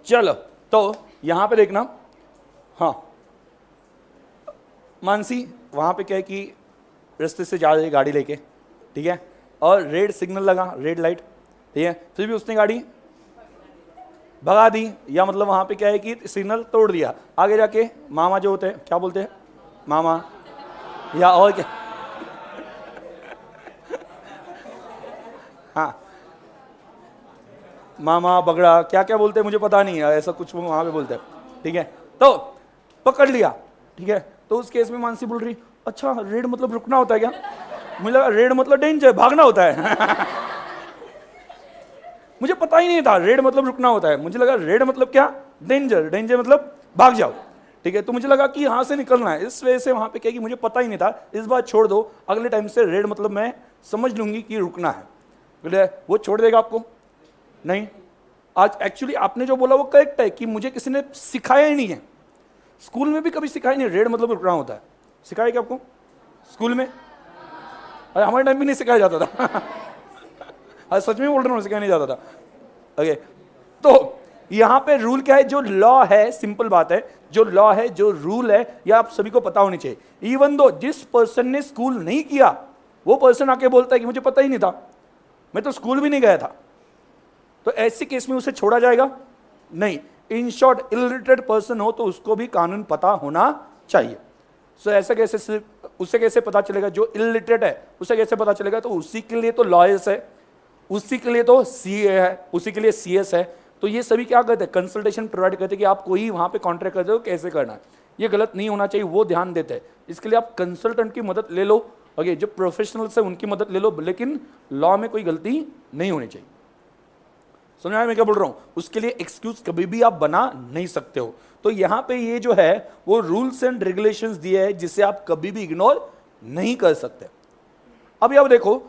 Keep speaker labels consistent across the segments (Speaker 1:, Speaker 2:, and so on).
Speaker 1: चलो तो यहां पे देखना, हाँ मानसी वहां पे क्या है कि रास्ते से जा रही है गाड़ी लेके, ठीक है, और रेड सिग्नल लगा, रेड लाइट, ठीक है, फिर भी उसने गाड़ी भगा दी, या मतलब वहां पे क्या है कि सिग्नल तोड़ दिया। आगे जाके मामा जो होते हैं क्या बोलते हैं, मामा, या और क्या हाँ मामा बगड़ा क्या क्या बोलते हैं मुझे पता नहीं है, ऐसा कुछ वहां पे बोलते हैं, ठीक है। तो पकड़ लिया, ठीक है, तो उस केस में मानसी बोल रही अच्छा रेड मतलब रुकना होता है क्या, मुझे लगा रेड मतलब डेंजर भागना होता है मुझे पता ही नहीं था रेड मतलब रुकना होता है, मुझे लगा रेड मतलब क्या, डेंजर, डेंजर मतलब भाग जाओ, ठीक है। तो मुझे लगा कि यहाँ से निकलना है, इस वजह से वहां पे क्या कि मुझे पता ही नहीं था, इस बार छोड़ दो, अगले टाइम से रेड मतलब मैं समझ लूंगी कि रुकना है, बोले वो छोड़ देगा आपको नहीं। आज एक्चुअली आपने जो बोला वो करेक्ट है कि मुझे किसी ने सिखाया ही नहीं है, स्कूल में भी कभी सिखाया नहीं रेड मतलब रुकना होता है, सिखाया क्या आपको स्कूल में, अरे हमारे टाइम भी नहीं सिखाया जाता था आज सच में बोल रहा हूँ, सिखाया नहीं जाता था। ओके, तो यहां पे रूल क्या है, जो लॉ है, सिंपल बात है, जो लॉ है, जो रूल है, यह आप सभी को पता होनी चाहिए। इवन दो जिस पर्सन ने स्कूल नहीं किया वो पर्सन आके बोलता है कि मुझे पता ही नहीं था, मैं तो स्कूल भी नहीं गया था, तो ऐसे केस में उसे छोड़ा जाएगा नहीं। इन शॉर्ट इलिटरेट पर्सन हो तो उसको भी कानून पता होना चाहिए। सो ऐसा कैसे, सिर्फ उसे कैसे पता चलेगा जो इलिटरेट है, उसे कैसे पता चलेगा, तो उसी के लिए तो लॉयर्स है, उसी के लिए तो सीए है, उसी के लिए सीएस है। तो ये सभी क्या करते हैं, कंसल्टेशन प्रोवाइड करते हैं कि आप कोई वहां पे कॉन्ट्रैक्ट करते हो कैसे करना है, ये गलत नहीं होना चाहिए, वो ध्यान देते हैं। इसके लिए आप कंसल्टेंट की मदद ले लो, ओके, जो प्रोफेशनल्स है उनकी मदद ले लो, लेकिन लॉ में कोई गलती नहीं होनी चाहिए। समझ आया मैं क्या बोल रहा हूं, उसके लिए एक्सक्यूज कभी भी आप बना नहीं सकते हो। तो यहां पे ये जो है वो रूल्स एंड रेगुलेशंस दिए हैं जिसे आप कभी भी इग्नोर नहीं कर सकते। अभी आप देखो,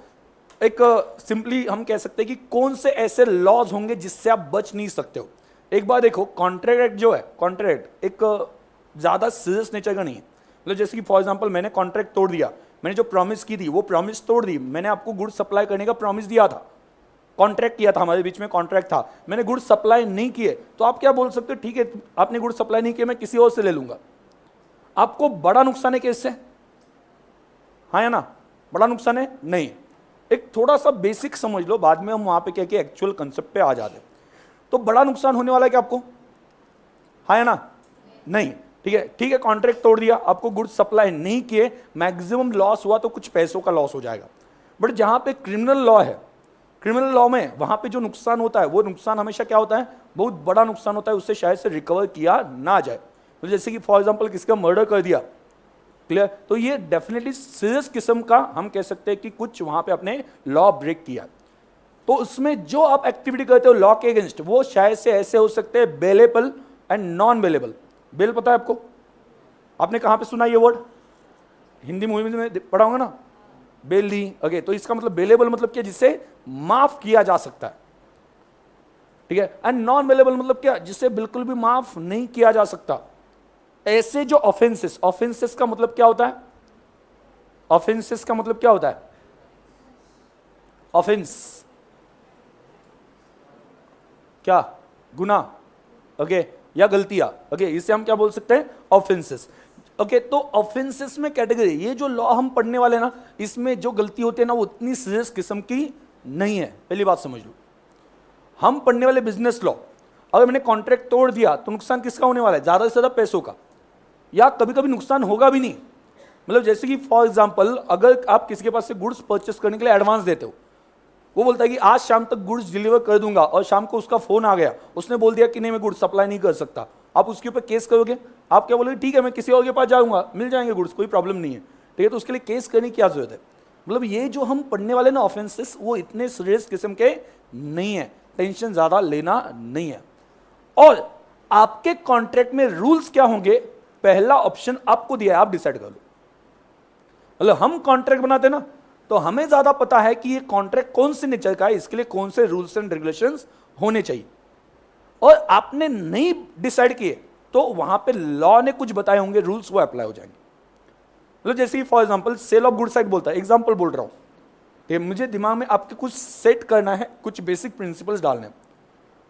Speaker 1: एक सिंपली हम कह सकते हैं कि कौन से ऐसे लॉज होंगे जिससे आप बच नहीं सकते हो। एक बार देखो, कॉन्ट्रैक्ट जो है, कॉन्ट्रैक्ट एक ज्यादा सीरियस नेचर का नहीं है। मतलब जैसे कि फॉर एग्जांपल मैंने कॉन्ट्रैक्ट तोड़ दिया, मैंने जो प्रॉमिस की थी वो प्रॉमिस तोड़ दी, मैंने आपको गुड सप्लाई करने का प्रॉमिस दिया था, कॉन्ट्रैक्ट किया था, हमारे बीच में कॉन्ट्रैक्ट था, मैंने गुड सप्लाई नहीं किए, तो आप क्या बोल सकते हो, ठीक है आपने गुड सप्लाई नहीं किया, मैं किसी और से ले लूंगा। आपको बड़ा नुकसान है क्या इससे, हाँ या ना, बड़ा नुकसान है नहीं। एक थोड़ा सा बेसिक समझ लो, बाद में हम वहां पे क्या कि एक्चुअल कंसेप्ट पे आ जाते। तो बड़ा नुकसान होने वाला है क्या आपको, हाँ या ना, नहीं, ठीक है कॉन्ट्रैक्ट तोड़ दिया, आपको गुड सप्लाई नहीं किए, मैक्सिमम लॉस हुआ तो कुछ पैसों का लॉस हो जाएगा। बट जहां पे क्रिमिनल लॉ है, क्रिमिनल लॉ में वहां पे जो नुकसान होता है वो नुकसान हमेशा क्या होता है, बहुत बड़ा नुकसान होता है, उससे शायद से रिकवर किया ना जाए। तो जैसे कि फॉर एग्जांपल किसी का मर्डर कर दिया, क्लियर, तो ये डेफिनेटली सीरियस किस्म का हम कह सकते हैं कि कुछ वहां पे अपने लॉ ब्रेक किया। तो उसमें जो आप एक्टिविटी करते हो लॉ के अगेंस्ट, वो शायद से ऐसे हो सकते हैं bailable and non bailable. Bail पता है आपको, आपने कहां पे सुना ये वर्ड, हिंदी मूवी में पढ़ा होगा ना, बेल दी, ओके, तो इसका मतलब बेलेबल मतलब क्या, जिससे माफ किया जा सकता है, ठीक है, एंड नॉन बेलेबल मतलब क्या, जिससे बिल्कुल भी माफ नहीं किया जा सकता। ऐसे जो ऑफेंसेस, ऑफेंसेस का मतलब क्या होता है, ऑफेंसेस का मतलब क्या होता है, ऑफेंस क्या, गुनाह, ओके, या गलतियां, ओके, इसे हम क्या बोल सकते हैं, ऑफेंसेस। ओके, तो ऑफेंसेस में कैटेगरी, ये जो लॉ हम पढ़ने वाले ना, इसमें जो गलती होती है ना वो उतनी सीरियस किस्म की नहीं है, पहली बात समझ लो। हम पढ़ने वाले बिजनेस लॉ, अगर मैंने कॉन्ट्रैक्ट तोड़ दिया तो नुकसान किसका होने वाला है, ज्यादा से ज्यादा पैसों का, या कभी कभी नुकसान होगा भी नहीं। मतलब जैसे कि फॉर एग्जांपल अगर आप किसी के पास से गुड्स परचेस करने के लिए एडवांस देते हो, वो बोलता है कि आज शाम तक गुड्स डिलीवर कर दूंगा, और शाम को उसका फोन आ गया, उसने बोल दिया कि नहीं मैं गुड्स सप्लाई नहीं कर सकता, आप उसके ऊपर केस करोगे, आप क्या बोलोगे, ठीक है मैं किसी और के पास जाऊंगा, मिल जाएंगे गुड्स, कोई प्रॉब्लम नहीं है, ठीक है, तो उसके लिए केस करने की क्या जरूरत है। मतलब ये जो हम पढ़ने वाले ना ऑफेंसेस, वो इतने सीरियस किस्म के नहीं है, टेंशन ज्यादा लेना नहीं है। और आपके कॉन्ट्रैक्ट में रूल्स क्या होंगे, पहला ऑप्शन आपको दिया है, आप डिसाइड कर लो। मतलब हम कॉन्ट्रैक्ट बनाते ना, तो हमें ज्यादा पता है कि ये कॉन्ट्रैक्ट कौन से नेचर का है, इसके लिए कौन से रूल्स एंड रेगुलेशंस होने चाहिए। और आपने नहीं डिसाइड किए तो वहां पे लॉ ने कुछ बताए होंगे रूल्स, वो अप्लाई हो जाएंगे। मतलब जैसे for example sale of goods act बोलता है, एग्जांपल बोल रहा हूं, मुझे दिमाग में आपके कुछ सेट करना है, कुछ बेसिक प्रिंसिपल्स डालने हैं।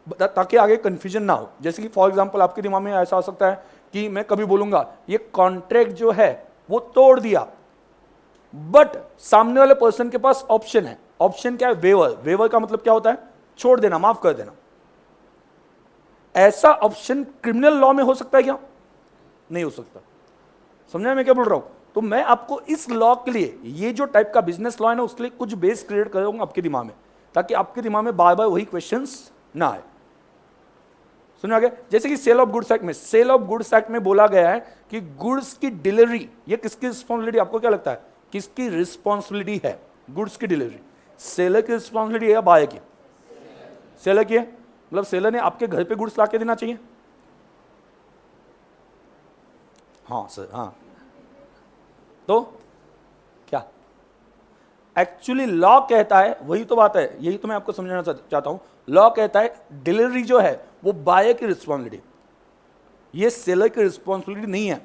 Speaker 1: ताकि आगे कंफ्यूजन ना हो। जैसे कि फॉर एग्जांपल आपके दिमाग में ऐसा हो सकता है कि मैं कभी बोलूंगा ये कॉन्ट्रैक्ट जो है वो तोड़ दिया, बट सामने वाले पर्सन के पास ऑप्शन है। ऑप्शन क्या है? वेवर। वेवर का मतलब क्या होता है? छोड़ देना, माफ कर देना। ऐसा ऑप्शन क्रिमिनल लॉ में हो सकता है क्या? नहीं हो सकता। समझा मैं क्या बोल रहा हूं? तो मैं आपको इस लॉ के लिए, ये जो टाइप का बिजनेस लॉ है ना, उसके लिए कुछ बेस क्रिएट करूंगा आपके दिमाग में, ताकि आपके दिमाग में बार बार वही क्वेश्चंस ना आए। सुना गया? जैसे कि सेल ऑफ गुड्स एक्ट में, सेल ऑफ गुड्स एक्ट में बोला गया है कि गुड्स की डिलीवरी ये किसकी रिस्पॉन्सिबिलिटी? आपको क्या लगता है किसकी रिस्पॉन्सिबिलिटी है? गुड्स की डिलीवरी सेलर की रिस्पॉन्सिबिलिटी है या बायर की? सेलर की है। मतलब सेलर ने आपके घर पे गुड्स लाके देना चाहिए। हाँ सर, हाँ। तो क्या एक्चुअली लॉ कहता है, वही तो बात है, यही तो मैं आपको समझाना चाहता हूं। लॉ कहता है डिलीवरी जो है वो बायर की रिस्पॉन्सिबिलिटी, ये सेलर की रिस्पॉन्सिबिलिटी नहीं है।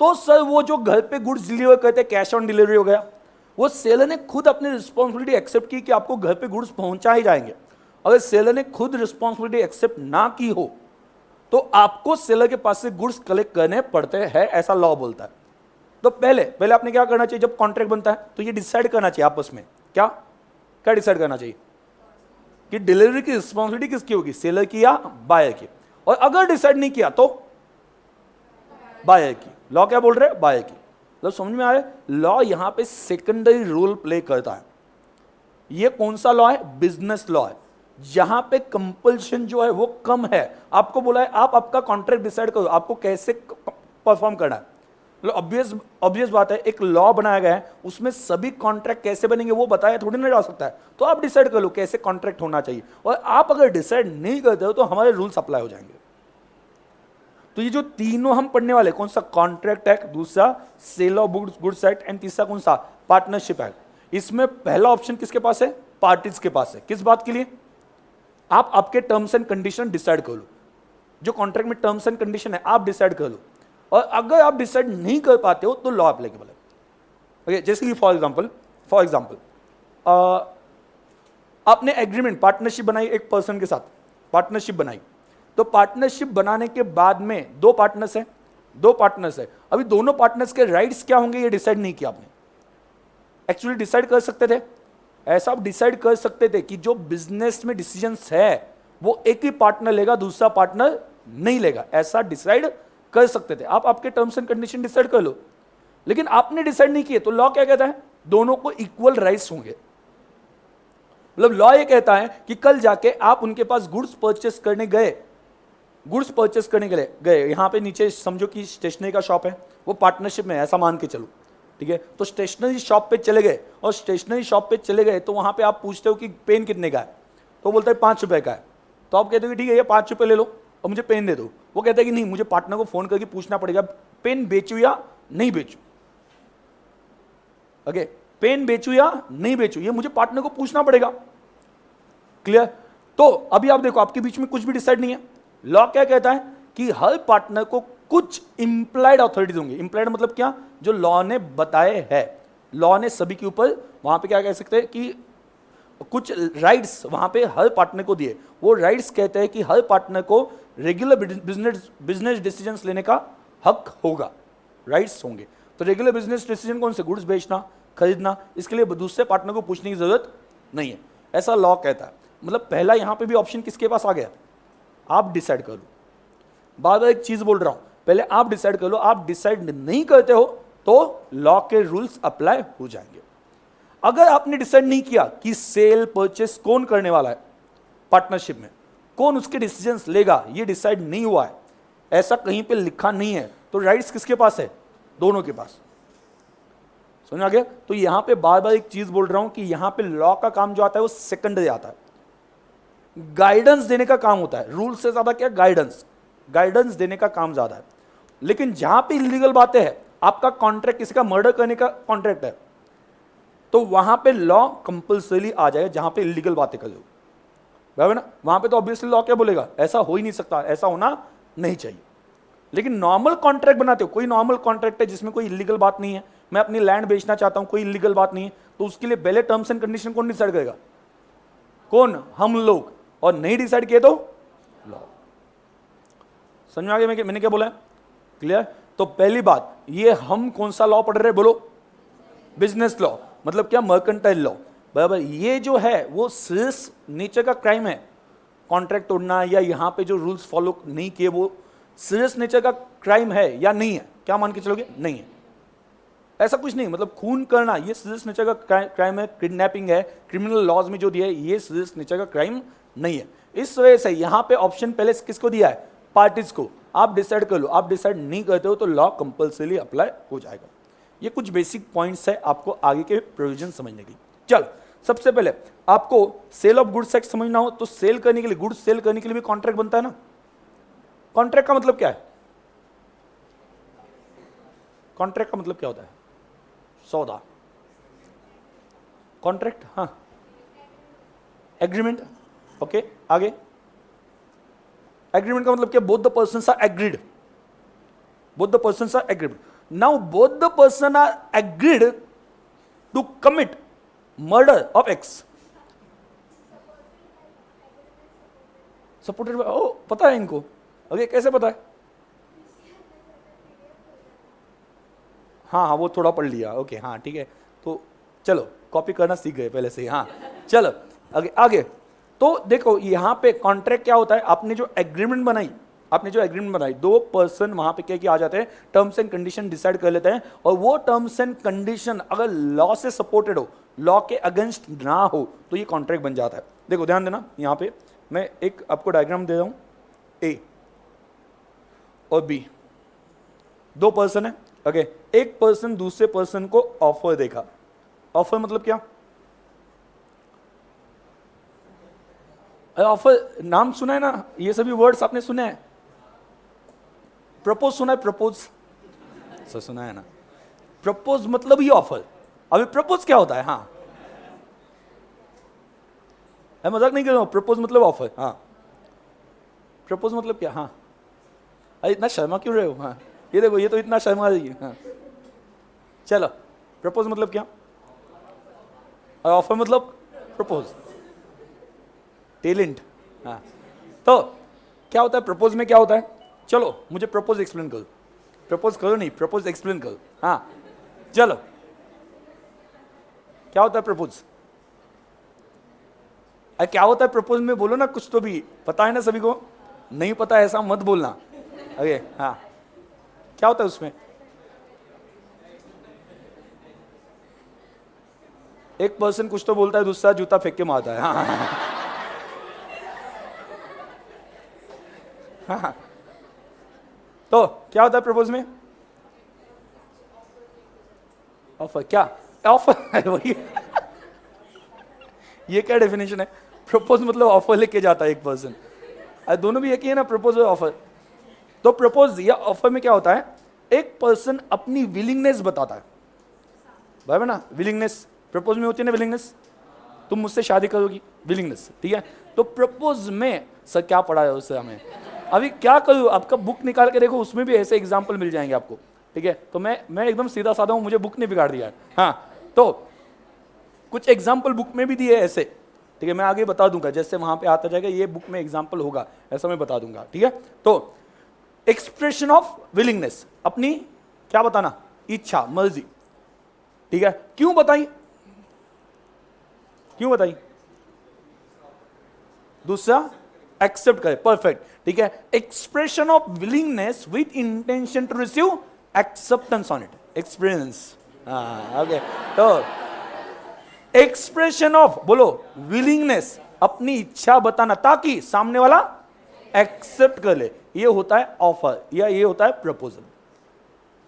Speaker 1: तो सर वो जो घर पे गुड्स डिलीवर करते हैं, कैश ऑन डिलीवरी हो गया, वो सेलर ने खुद अपनी रिस्पॉन्सिबिलिटी एक्सेप्ट की कि आपको घर पे गुड्स पहुंचा ही जाएंगे। अगर सेलर ने खुद रिस्पॉन्सिबिलिटी एक्सेप्ट ना की हो तो आपको सेलर के पास से गुड्स कलेक्ट करने पड़ते हैं, ऐसा लॉ बोलता है। तो पहले आपने क्या करना चाहिए? जब कॉन्ट्रैक्ट बनता है तो ये डिसाइड करना चाहिए आपस में, क्या क्या डिसाइड करना चाहिए कि डिलीवरी की रिस्पॉन्सिबिलिटी किसकी होगी, सेलर की या बायर की। और अगर डिसाइड नहीं किया तो बायर की। लॉ क्या बोल रहे हैं? बायर की। मतलब समझ में आ रहा है? लॉ यहां पे सेकेंडरी रोल प्ले करता है। ये कौन सा लॉ है? बिजनेस लॉ है, जहां पे कंपल्शन जो है वो कम है। आपको बोला है आप आपका कॉन्ट्रैक्ट डिसाइड करो, आपको कैसे परफॉर्म करना है। मतलब ऑब्वियस बात है, एक लॉ बनाया गया है, उसमें सभी कॉन्ट्रैक्ट कैसे बनेंगे वो बताया थोड़ी ना जा सकता है। तो आप डिसाइड कर लो कैसे कॉन्ट्रैक्ट होना चाहिए, और आप अगर डिसाइड नहीं करते हो तो हमारे रूल्स अप्लाई हो जाएंगे। तो ये जो तीनों हम पढ़ने वाले, कौन सा? कॉन्ट्रैक्ट एक्ट, दूसरा sale of goods act, and तीसरा कौन सा? Partnership act. इसमें पहला ऑप्शन किसके पास है? पार्टीज के पास है। किस बात के लिए? आप आपके टर्म्स एंड कंडीशन डिसाइड कर लो। जो कॉन्ट्रैक्ट में टर्म्स एंड कंडीशन है आप डिसाइड कर लो, और अगर आप डिसाइड नहीं कर पाते हो तो लॉ एप्लीकेबल है। ओके, जैसे कि फॉर एग्जांपल आपने एग्रीमेंट, पार्टनरशिप बनाई एक पर्सन के साथ, पार्टनरशिप बनाई। तो पार्टनरशिप बनाने के बाद में दो पार्टनर्स है। अभी दोनों पार्टनर्स के राइट्स क्या होंगे ये डिसाइड नहीं किया आपने। एक्चुअली डिसाइड कर सकते थे, ऐसा आप डिसाइड कर सकते थे कि जो बिजनेस में डिसीजंस है वो एक ही पार्टनर लेगा, दूसरा पार्टनर नहीं लेगा, ऐसा डिसाइड कर सकते थे। आप आपके टर्म्स एंड कंडीशन डिसाइड कर लो, लेकिन आपने डिसाइड नहीं किए। तो लॉ क्या कहता है? दोनों को इक्वल राइट्स होंगे। मतलब लॉ ये कहता है कि कल जाके आप उनके पास गुड्स परचेस करने गए, यहां पे नीचे समझो कि स्टेशनरी का शॉप है, वो पार्टनरशिप में है, ऐसा मान के चलो, ठीक है। तो स्टेशनरी शॉप पे चले गए, और स्टेशनरी शॉप पे चले गए तो वहां पे आप पूछते हो कि पेन कितने का है, तो बोलता है 5 रुपए का है। तो आप कहते हो कि ठीक है ये 5 रुपए ले लो और मुझे पेन दे दो। वो कहता है कि नहीं, मुझे पार्टनर को फोन करके पूछना पड़ेगा पेन बेचू या नहीं बेचू। ओके, पेन बेचू या नहीं बेचू ये मुझे पार्टनर को पूछना पड़ेगा। क्लियर? तो अभी आप देखो आपके बीच में कुछ भी डिसाइड नहीं है। लॉ क्या कहता है कि हर पार्टनर को कुछ इंप्लाइड अथॉरिटीज होंगी। इंप्लाइड मतलब क्या? जो लॉ ने बताए है, लॉ ने सभी के ऊपर वहां पे क्या कह सकते हैं कि कुछ राइट्स वहां पे हर पार्टनर को दिए। वो राइट्स कहते हैं कि हर पार्टनर को रेगुलर बिजनेस डिसीजंस लेने का हक होगा, राइट्स होंगे। तो रेगुलर बिजनेस डिसीजन कौन से? गुड्स बेचना, खरीदना, इसके लिए दूसरे पार्टनर को पूछने की जरूरत नहीं है, ऐसा लॉ कहता है। मतलब पहला यहां पे भी ऑप्शन किसके पास आ गया? आप डिसाइड कर लो। बार बार एक चीज बोल रहा हूं, पहले आप डिसाइड कर लो। आप डिसाइड नहीं करते हो तो लॉ के रूल्स अप्लाई हो जाएंगे। अगर आपने डिसाइड नहीं किया कि सेल परचेस कौन करने वाला है, पार्टनरशिप में कौन उसके डिसीजंस लेगा, ये डिसाइड नहीं हुआ है, ऐसा कहीं पे लिखा नहीं है, तो राइट्स किसके पास है? दोनों के पास। समझ आ गया? तो यहां पे बार बार एक चीज बोल रहा हूं कि यहां पे लॉ का काम जो आता है वो सेकेंडरी आता है, गाइडेंस देने का काम होता है। रूल से ज्यादा क्या? गाइडेंस देने का काम ज्यादा है। लेकिन जहां पे इलीगल बातें हैं, आपका कॉन्ट्रैक्ट किसी का मर्डर करने का कॉन्ट्रैक्ट है, तो वहां पे लॉ कंपल्सरी आ जाएगा। जहां पे इलीगल बातें कर लो, बराबर ना, वहां पे तो ऑब्वियसली लॉ क्या बोलेगा? ऐसा हो ही नहीं सकता, ऐसा होना नहीं चाहिए। लेकिन नॉर्मल कॉन्ट्रैक्ट बनाते हो, कोई नॉर्मल कॉन्ट्रैक्ट है जिसमें कोई इलीगल बात नहीं है, मैं अपनी लैंड बेचना चाहता हूं, कोई इलीगल बात नहीं है, तो उसके लिए पहले टर्म्स एंड कंडीशन कौन डिसाइड करेगा? कौन? हम लोग। और नहीं डिसाइड किए तो लॉ। समझ में आ गया मैंने क्या बोला है? क्लियर? तो पहली बात, ये हम कौन सा लॉ पढ़ रहे हैं बोलो? बिजनेस लॉ, मतलब क्या? Mercantile law. बराबर, ये जो है वो सीरियस नेचर का क्राइम है। कॉन्ट्रैक्ट तोड़ना या यहाँ पे जो रूल्स फॉलो नहीं किए वो सीरियस नेचर का क्राइम है या नहीं है? क्या मान के चलोगे? नहीं है। ऐसा कुछ नहीं, मतलब खून करना ये सीरियस नेचर का क्राइम है, किडनैपिंग है, क्रिमिनल लॉज में जो दिया है ये सीरियस नेचर का क्राइम नहीं है। इस वजह से यहाँ पे ऑप्शन पहले किसको दिया है? पार्टीज को। आप डिसाइड कर लो, आप डिसाइड नहीं करते हो तो लॉ कंपल्सरी अप्लाई हो जाएगा। ये कुछ बेसिक पॉइंट्स है आपको आगे के प्रोविजन समझने की। चलो, सबसे पहले आपको सेल ऑफ गुड्स एक्ट समझना हो तो सेल करने के लिए, गुड्स सेल करने के लिए भी कॉन्ट्रैक्ट बनता है ना। कॉन्ट्रैक्ट का मतलब क्या है? कॉन्ट्रैक्ट का मतलब क्या होता है? सौदा। कॉन्ट्रैक्ट, हाँ, एग्रीमेंट। ओके, आगे। एग्रीमेंट का मतलब क्या? Both the persons are agreed. Both the persons are agreed. Now both the person are agreed to commit murder of X. Supported by, ओ पता है इनको। ओके, कैसे पता है? हाँ हाँ, वो थोड़ा पढ़ लिया। ओके, हाँ ठीक है, तो चलो कॉपी करना सीख गए पहले से ही। हाँ चलो आगे आगे। तो देखो यहाँ पे कॉन्ट्रैक्ट क्या होता है? आपने जो एग्रीमेंट बनाई, दो पर्सन वहां पे क्या आ जाते हैं, टर्म्स एंड कंडीशन डिसाइड कर लेते हैं, और वो टर्म्स एंड कंडीशन अगर लॉ से सपोर्टेड हो, लॉ के अगेंस्ट ना हो, तो ये कॉन्ट्रैक्ट बन जाता है। देखो ध्यान देना, यहाँ पे मैं एक आपको डायग्राम दे रहा हूं। ए और बी, दो पर्सन है। ओके, एक पर्सन दूसरे पर्सन को ऑफर देगा। ऑफर मतलब क्या? ऑफर नाम सुना है ना, ये सभी वर्ड्स आपने सुने हैं। प्रपोज सुना है? प्रपोज सर सुना है ना। प्रपोज मतलब ही ऑफर। अभी प्रपोज क्या होता है? हाँ, मैं मजाक नहीं कर रहा हूं, प्रपोज मतलब ऑफर। हाँ, प्रपोज मतलब क्या? हाँ, अरे इतना शर्मा क्यों रहे हो? हाँ, ये देखो, ये तो इतना शर्मा रही है। हाँ चलो, प्रपोज मतलब क्या? और ऑफर मतलब प्रपोज, टैलेंट। हाँ, तो क्या होता है प्रपोज में? क्या होता है? चलो मुझे प्रपोज एक्सप्लेन करो। प्रपोज करो नहीं, प्रपोज एक्सप्लेन करो। हाँ चलो, क्या होता है प्रपोज? अरे क्या होता है प्रपोज में? बोलो ना, कुछ तो भी पता है ना सभी को। नहीं पता ऐसा मत बोलना। ओके, हाँ, क्या होता है उसमें? एक पर्सन कुछ तो बोलता है, दूसरा जूता फेंक के मारता है। हाँ हाँ, तो क्या होता है प्रपोज में? ऑफर। क्या ऑफर? वही ये क्या डेफिनेशन है? प्रपोज मतलब ऑफर लेके जाता है एक पर्सन। दोनों भी एक ही है ना, प्रपोज और ऑफर। तो प्रपोज या ऑफर में क्या होता है? एक पर्सन अपनी विलिंगनेस बताता है, बराबर ना। विलिंगनेस प्रपोज में होती है ना, विलिंगनेस। तुम मुझसे शादी करोगी, विलिंगनेस, ठीक है। तो प्रपोज में सर क्या पढ़ा है उससे हमें? अभी क्या करूँ, आपका बुक निकाल के देखो, उसमें भी ऐसे एग्जाम्पल मिल जाएंगे आपको, ठीक है। तो मैं एकदम सीधा साधा हूँ, मुझे बुक ने बिगाड़ दिया है। हाँ, तो कुछ एग्जाम्पल बुक में भी दिए ऐसे, ठीक है। मैं आगे बता दूंगा, जैसे वहां पे आता जाएगा, ये बुक में एग्जाम्पल होगा, ऐसा मैं बता दूंगा, ठीक है। तो एक्सप्रेशन ऑफ विलिंगनेस, अपनी क्या बताना? इच्छा, मर्जी, ठीक है। क्यों बताई? क्यों बताई? दूसरा एक्सेप्ट करे, परफेक्ट, ठीक है। Expression of willingness with intention to receive acceptance on it, experience. Okay, तो एक्सप्रेशन ऑफ, बोलो, विलिंगनेस, अपनी इच्छा बताना ताकि सामने वाला एक्सेप्ट कर ले, ये होता है ऑफर या ये होता है प्रपोजल,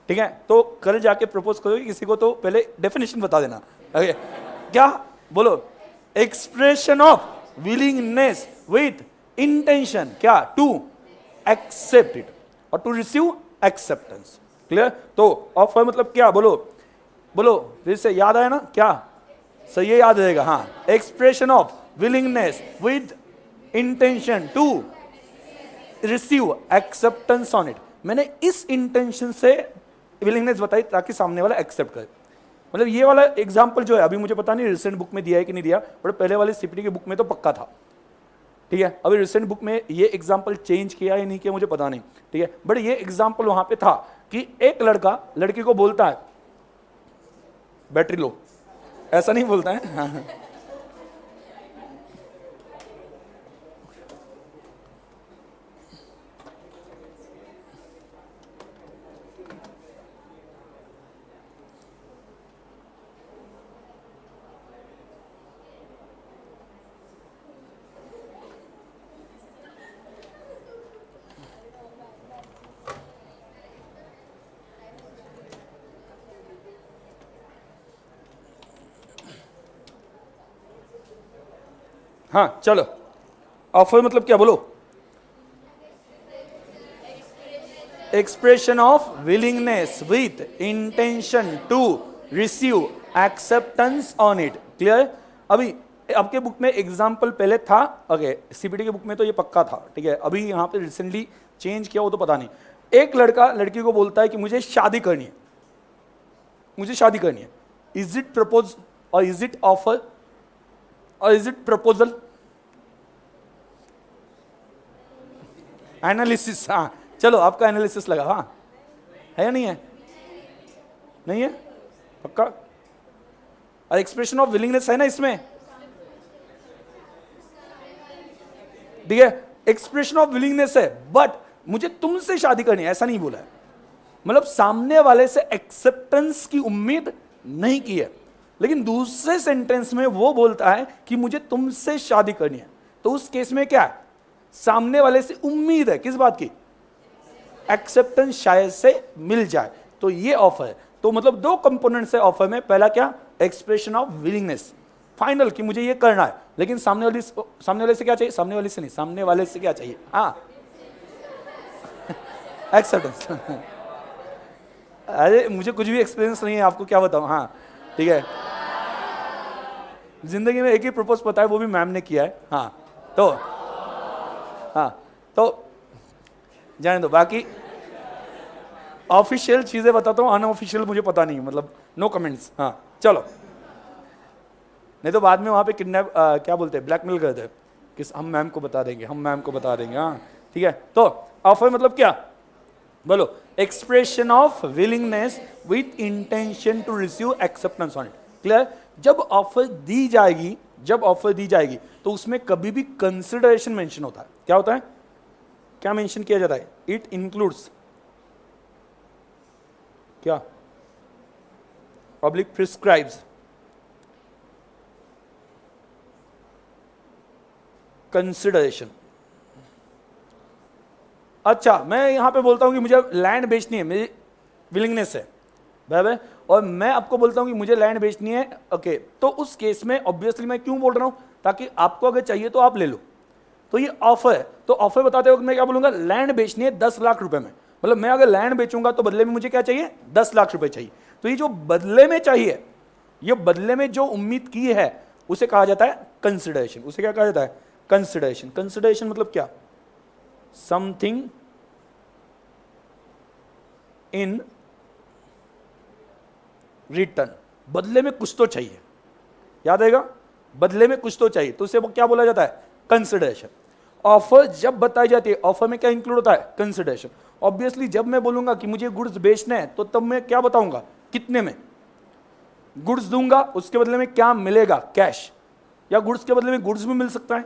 Speaker 1: ठीक है। तो कल जाके प्रपोज करोगे किसी को तो पहले डेफिनेशन बता देना। ओके, क्या बोलो? Expression of willingness with intention, क्या? टू एक्सेप्ट इट और टू रिसीव एक्सेप्टेंस। क्लियर? तो ऑफर मतलब क्या? बोलो बोलो, फिर से याद आया ना? क्या सही, ये याद रहेगा। हाँ, expression of willingness with intention to receive acceptance on it. मैंने इस इंटेंशन से विलिंगनेस बताई ताकि सामने वाला एक्सेप्ट करे। मतलब ये वाला एग्जांपल जो है, अभी मुझे पता नहीं रिसेंट बुक में दिया है कि नहीं दिया, बट पहले वाले सीपीटी की बुक में तो पक्का था। ठीक है। अभी रिसेंट बुक में ये एग्जाम्पल चेंज किया या नहीं किया मुझे पता नहीं, ठीक है, बट ये एग्जाम्पल वहां पे था कि एक लड़का लड़की को बोलता है बैटरी लो, ऐसा नहीं बोलता है। हाँ। हाँ चलो, ऑफर मतलब क्या बोलो? Expression of willingness with intention to receive acceptance on it. Clear? अभी आपके बुक में एग्जाम्पल पहले था, ओके, सीपीटी के बुक में तो ये पक्का था, ठीक है, अभी यहाँ पे रिसेंटली चेंज किया वो तो पता नहीं। एक लड़का लड़की को बोलता है कि मुझे शादी करनी है, मुझे शादी करनी है। इज इट प्रपोज और इज इट ऑफर और इज इट प्रपोजल? एनालिसिस, हाँ चलो आपका एनालिसिस लगा, हाँ है या नहीं है? नहीं है पक्का? और एक्सप्रेशन ऑफ विलिंगनेस है ना इसमें, ठीक है, एक्सप्रेशन ऑफ विलिंगनेस है, बट मुझे तुमसे शादी करनी है ऐसा नहीं बोला है, मतलब सामने वाले से एक्सेप्टेंस की उम्मीद नहीं की है। लेकिन दूसरे सेंटेंस में वो बोलता है कि मुझे तुमसे शादी करनी है, तो उस केस में क्या है? सामने वाले से उम्मीद है किस बात की? एक्सेप्टेंस शायद से मिल जाए, तो ये ऑफर है। तो मतलब दो कंपोनेंट्स है ऑफर में, पहला क्या? एक्सप्रेशन ऑफ विलिंगनेस, फाइनल कि मुझे ये करना है, लेकिन सामने वाले से क्या चाहिए? सामने वाले से नहीं, सामने वाले से क्या चाहिए? हाँ एक्सेप्टेंस। अरे मुझे कुछ भी एक्सपीरियंस नहीं है, आपको क्या बताऊं। हाँ ठीक है, जिंदगी में एक ही प्रपोज पता है, वो भी मैम ने किया है। हाँ तो जाने दो, बाकी ऑफिशियल चीजें बताता हूँ, अनऑफिशियल मुझे पता नहीं, मतलब नो कमेंट्स। हाँ चलो, नहीं तो बाद में वहां पे किडनैप क्या बोलते हैं, ब्लैकमेल करते हैं कि हम मैम को बता देंगे, हम मैम को बता देंगे। हाँ ठीक है, तो ऑफर मतलब क्या बोलो? Expression of willingness with intention to receive acceptance on it. Clear? जब ऑफर दी जाएगी, जब ऑफर दी जाएगी तो उसमें कभी भी कंसिडरेशन मेंशन होता है। क्या होता है? क्या मेंशन किया जाता है? इट इंक्लूड्स क्या? Public prescribes consideration. अच्छा, मैं यहां पे बोलता हूं कि मुझे लैंड बेचनी है, मेरी विलिंगनेस है बराबर, और मैं आपको बोलता हूं कि मुझे लैंड बेचनी है, ओके, तो उस केस में ऑब्वियसली मैं क्यों बोल रहा हूं? ताकि आपको अगर चाहिए तो आप ले लो, तो ये ऑफर है। तो ऑफर बताते वक्त मैं क्या बोलूंगा? लैंड बेचनी है 10 लाख रुपए में, मतलब मैं अगर लैंड बेचूंगा तो बदले में मुझे क्या चाहिए? 10 लाख रुपए चाहिए। तो ये जो बदले में चाहिए, ये बदले में जो उम्मीद की है, उसे कहा जाता है कंसिडरेशन। उसे क्या कहा जाता है? कंसिडरेशन। कंसिडरेशन मतलब क्या? समथिंग इन रिटर्न, बदले में कुछ तो चाहिए, याद आएगा? बदले में कुछ तो चाहिए, तो उसे क्या बोला जाता है? कंसिडरेशन। ऑफर जब बताई जाती है, ऑफर में क्या इंक्लूड होता है? कंसिडरेशन। ऑब्वियसली जब मैं बोलूंगा कि मुझे गुड्स बेचने हैं, तो तब मैं क्या बताऊंगा? कितने में गुड्स दूंगा, उसके बदले में क्या मिलेगा? कैश, या गुड्स के बदले में गुड्स भी मिल सकता है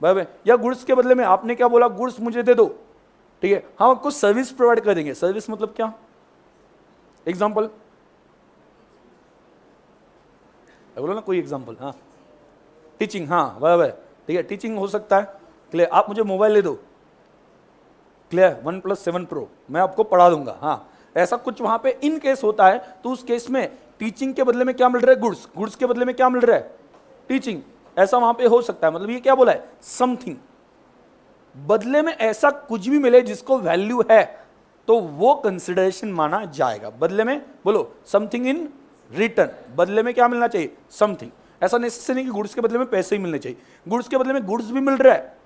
Speaker 1: बराबर, या गुड्स के बदले में आपने क्या बोला? गुड्स मुझे दे दो, ठीक है, हम आपको सर्विस प्रोवाइड कर देंगे। सर्विस मतलब क्या? एग्जांपल बोलो ना, कोई एग्जांपल। हाँ, टीचिंग, हाँ बराबर, ठीक है, टीचिंग हो सकता है। क्लियर? आप मुझे मोबाइल ले दो, क्लियर, 1+7 Pro, मैं आपको पढ़ा दूंगा। हाँ, ऐसा कुछ वहां पे इन केस होता है, तो उस केस में टीचिंग के बदले में क्या मिल रहा है? गुड्स, गुड्स के बदले में क्या मिल रहा है? टीचिंग। ऐसा वहां पे हो सकता है, मतलब ये क्या बोला है? समथिंग, बदले में ऐसा कुछ भी मिले जिसको वैल्यू है, तो वो कंसिडरेशन माना जाएगा। बदले में बोलो, समथिंग इन रिटर्न, बदले में क्या मिलना चाहिए? समथिंग। ऐसा नेसेसरी नहीं कि गुड्स के बदले में पैसे ही मिलने चाहिए, गुड्स के बदले में गुड्स भी मिल रहा है,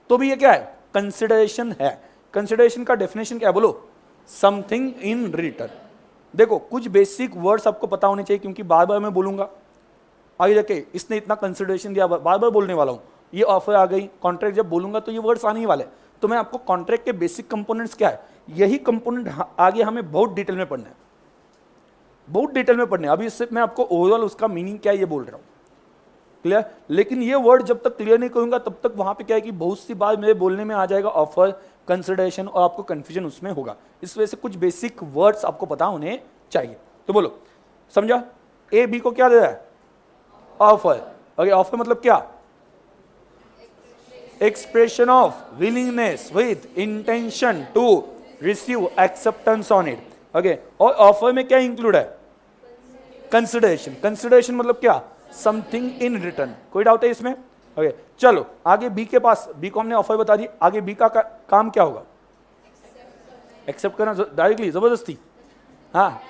Speaker 1: तो भी ये क्या है? कंसिडरेशन है। कंसिडरेशन का डेफिनेशन क्या है बोलो? Something in return. देखो, कुछ बेसिक वर्ड्स आपको पता होने चाहिए, क्योंकि बार बार मैं बोलूंगा आगे जाके, इसने इतना कंसिडरेशन दिया, बार बार बोलने वाला हूं, ये ऑफर आ गई, कॉन्ट्रैक्ट जब बोलूंगा तो ये वर्ड्स आने ही वाले। तो मैं आपको कॉन्ट्रैक्ट के बेसिक कंपोनेंट्स क्या है, यही कंपोनेंट आगे हमें बहुत डिटेल में पढ़ना है, बहुत डिटेल में पढ़ना है। अभी इससे मैं आपको ओवरऑल उसका मीनिंग क्या है ये बोल रहा हूं, क्लियर। लेकिन ये वर्ड जब तक क्लियर नहीं करूंगा तब तक वहां पे क्या है कि बहुत सी बात मेरे बोलने में आ जाएगा ऑफर, कंसिडरेशन, और आपको कंफ्यूजन उसमें होगा। इस वजह से कुछ बेसिक वर्ड्स आपको पता होने चाहिए। तो बोलो, समझा? ए बी को क्या दे रहा है? ऑफर। ओके, ऑफर मतलब क्या? Expression of willingness with intention to receive acceptance on it. Okay, और ऑफर में क्या इंक्लूड है? कंसिडरेशन। कंसिडरेशन मतलब क्या? Something in return. कोई डाउट है इसमें? ओके, चलो आगे बी के पास, बी को हमने ऑफर बता दी, आगे बी का काम क्या होगा? एक्सेप्ट करना डायरेक्टली, जबरदस्ती। हाँ,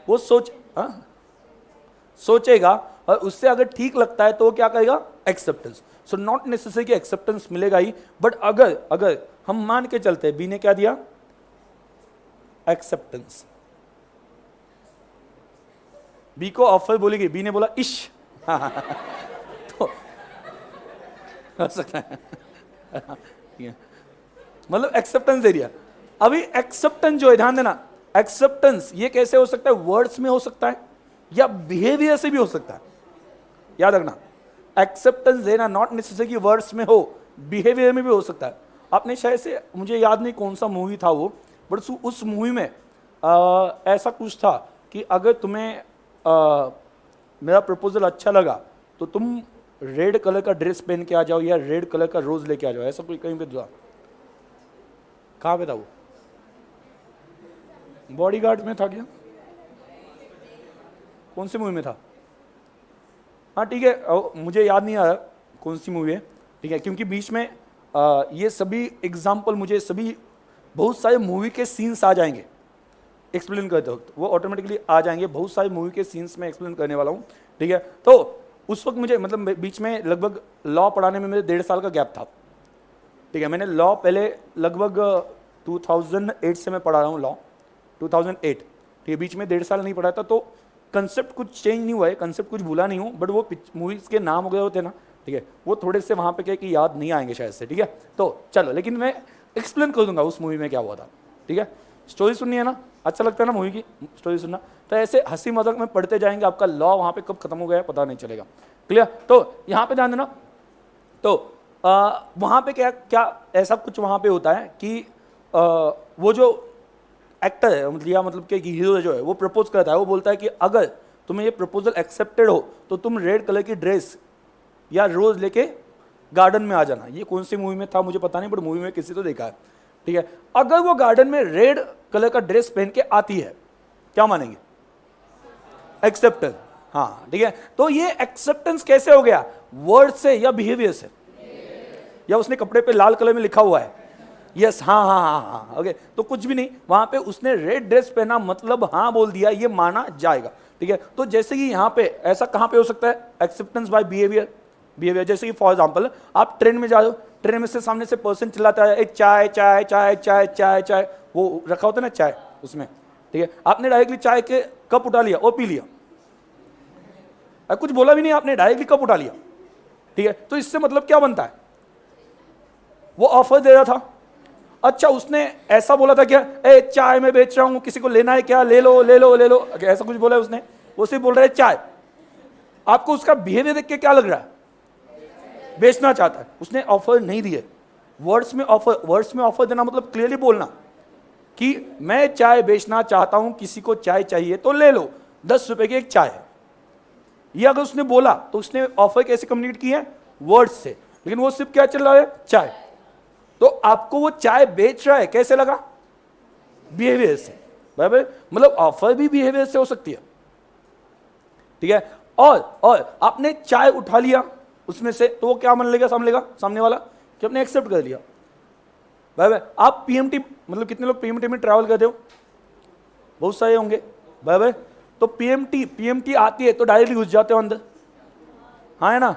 Speaker 1: वो सोचेगा और उससे अगर ठीक लगता है तो वो क्या करेगा? एक्सेप्टेंस। सो नॉट नेसेसरी कि एक्सेप्टेंस मिलेगा ही, बट अगर हम मान के चलते हैं बी ने क्या दिया? एक्सेप्टेंस। बी को ऑफर बोलेगी, बी ने बोला इश तो हो सकता है मतलब एक्सेप्टेंस दे दिया। अभी एक्सेप्टेंस जो है, ध्यान देना, एक्सेप्टेंस ये कैसे हो सकता है? वर्ड्स में हो सकता है या बिहेवियर से भी हो सकता है। याद रखना, एक्सेप्टेंस देना नॉट नेसेसरी कि वर्ड्स में हो, बिहेवियर में भी हो सकता है। आपने शायद से, मुझे याद नहीं कौन सा मूवी था वो, बट उस मूवी में ऐसा कुछ था कि अगर तुम्हें मेरा प्रपोजल अच्छा लगा तो तुम रेड कलर का ड्रेस पहन के आ जाओ या रेड कलर का रोज लेके आ जाओ, ऐसा कोई कहीं पे था। कहाँ पे था वो? बॉडीगार्ड में था क्या? कौन सी मूवी में था? हाँ ठीक है, मुझे याद नहीं आ रहा कौन सी मूवी है, ठीक है, क्योंकि बीच में ये सभी एग्जाम्पल, मुझे सभी बहुत सारे मूवी के सीन्स आ जाएंगे एक्सप्लेन करते वक्त, वो ऑटोमेटिकली आ जाएंगे। बहुत सारे मूवी के सीन्स में एक्सप्लेन करने वाला हूँ, ठीक है। तो उस वक्त मुझे, मतलब बीच में लगभग लॉ पढ़ाने में मेरे 1.5 साल का गैप था, ठीक है। मैंने लॉ पहले लगभग 2008 से मैं पढ़ा रहा हूँ लॉ, 2008, ठीक है। बीच में 1.5 साल नहीं पढ़ा था, तो कंसेप्ट कुछ चेंज नहीं हुआ है, कंसेप्ट कुछ भूला नहीं हूँ, बट वो मूवीज के नाम वगैरह होते ना, ठीक है, वो थोड़े से वहाँ पे क्या कि याद नहीं आएंगे शायद से, ठीक है। तो चलो, लेकिन मैं एक्सप्लेन कर दूंगा उस मूवी में क्या हुआ था, ठीक है। स्टोरी सुननी है ना, अच्छा लगता है ना मूवी की स्टोरी सुनना, तो ऐसे हंसी मजाक में पढ़ते जाएंगे, आपका लॉ वहाँ पे कब खत्म हो गया पता नहीं चलेगा, क्लियर। तो यहाँ पे ध्यान देना, तो वहाँ पे क्या क्या ऐसा कुछ वहाँ पे होता है कि वो जो एक्टर है, या मतलब कि हीरो जो है, वो प्रपोज करता है, वो बोलता है कि अगर तुम्हें ये प्रपोजल एक्सेप्टेड हो तो तुम रेड कलर की ड्रेस या रोज लेके गार्डन में आ जाना। ये कौन सी मूवी में था मुझे पता नहीं, बट मूवी में किसी तो देखा है, ठीक है। अगर वो गार्डन में रेड कलर का ड्रेस पहन के आती है, क्या मानेंगे? एक्सेप्टेंस, हाँ ठीक है। तो ये एक्सेप्टेंस कैसे हो गया? वर्ड से या बिहेवियर से? या उसने कपड़े पे लाल कलर में लिखा हुआ है यस, हाँ हाँ हाँ हाँ, ओके, तो कुछ भी नहीं, वहां पे उसने रेड ड्रेस पहना मतलब हाँ बोल दिया, ये माना जाएगा, ठीक है। तो जैसे कि यहाँ पे ऐसा कहाँ पे हो सकता है? Acceptance by behaviour. बिहेवियर जैसे कि फॉर एग्जांपल आप ट्रेन में जा रहे हो, ट्रेन में से सामने से पर्सन चिल्लाता है एक चाय चाय चाय चाय चाय चाय, वो रखा होता है ना चाय उसमें, ठीक है। आपने डायरेक्टली चाय के कप उठा लिया और पी लिया, कुछ बोला भी नहीं आपने, डायरेक्टली कप उठा लिया, ठीक है। तो इससे मतलब क्या बनता है? वो ऑफर दे रहा था। अच्छा, उसने ऐसा बोला था क्या, ए चाय मैं बेच रहा हूं, किसी को लेना है क्या, ले लो ले लो ले लो, ऐसा कुछ बोला है उसने? वो सिर्फ बोल रहा है चाय। आपको उसका बिहेवियर देख के क्या लग रहा है? बेचना चाहता है। उसने ऑफर नहीं दिए। वर्ड्स में ऑफर देना मतलब क्लियरली बोलना कि मैं चाय बेचना चाहता हूं, किसी को चाय चाहिए तो ले लो, 10 रुपए की एक चाय है। ये अगर उसने बोला तो उसने ऑफर कैसे कम्युनिकेट की है? वर्ड्स से। लेकिन वो सिर्फ क्या चल रहा है? चाय। तो आपको वो चाय बेच रहा है, कैसे लगा? बिहेवियर से, बराबर। मतलब ऑफर भी बिहेवियर से हो सकती है, ठीक है। और आपने चाय उठा लिया उसमें से, तो वो क्या मान लेगा सामने वाला कि आपने एक्सेप्ट कर लिया, बराबर। आप पीएमटी, मतलब कितने लोग पीएमटी में ट्रैवल करते हो? बहुत सारे होंगे, बराबर। तो पीएमटी आती है तो डायरेक्टली घुस जाते हो अंदर, हाँ है ना।